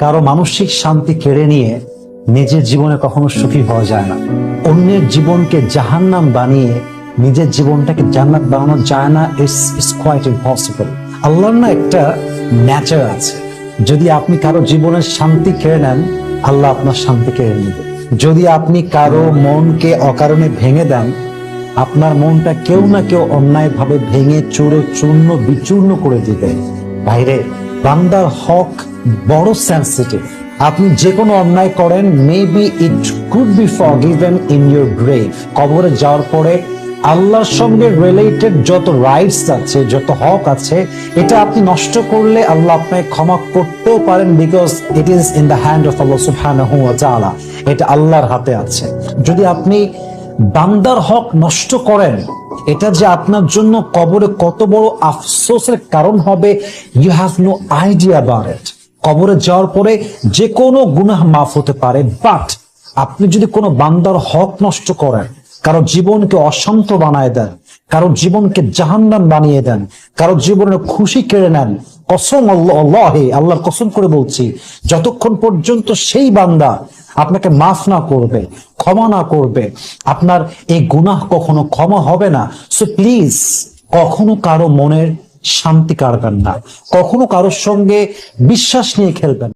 কারো মানসিক শান্তি কেড়ে নিয়ে নিজের জীবনে কখনো সুখী হওয়া যায় না। অন্যের জীবনকে জাহান্নাম বানিয়ে নিজের জীবনটাকে জান্নাত বানানো যায় না। It's quite impossible. আল্লাহর না একটা নেচার আছে, যদি আপনি কারো জীবনের শান্তি কেড়ে নেন, আল্লাহ আপনার শান্তি কেড়ে নেবে। যদি আপনি কারো মনকে অকারণে ভেঙে দেন, আপনার মনটা কেউ না কেউ অন্যায় ভাবে ভেঙে চুরে চূর্ণ বিচূর্ণ করে দিবে। বাইরে বান্দার হক বড় সেন্সিটিভ। আপনি যে কোনো অন্যায় করেন, maybe it could be forgiven in your grave. কবরে যাওয়ার পরে আল্লাহর সঙ্গে রিলেটেড যত রাইটস আছে, যত হক আছে, এটা আপনি নষ্ট করলে আল্লাহ আপনাকে ক্ষমা করতেও পারেন, because it is in the hand of Allah সুবহানাহু ওয়া তাআলা। এটা আল্লাহর হাতে আছে। যদি আপনি বান্দার হক নষ্ট করেন, এটা যে আপনার জন্য কবরে কত বড় আফসোসের কারণ হবে, you have no idea about it. কবরে যাওয়ার পরে যে কোনো গুনাহ মাফ হতে পারে, বাট আপনি যদি কোনো বান্দার হক নষ্ট করেন, কারো জীবনকে অশান্ত বানায় দেন, কারো জীবনকে জাহান্নাম বানিয়ে দেন, কারো জীবনের খুশি কেড়ে নেন, কসম আল্লাহে, আল্লাহর কসম করে বলছি, যতক্ষণ পর্যন্ত সেই বান্দা আপনাকে মাফ না করবে, ক্ষমা না করবে, আপনার এই গুনাহ কখনো ক্ষমা হবে না। সো প্লিজ কখনো কারো মনের শান্তি কাড়বেন না, কখনো কারোর সঙ্গে বিশ্বাস নিয়ে খেলবেন।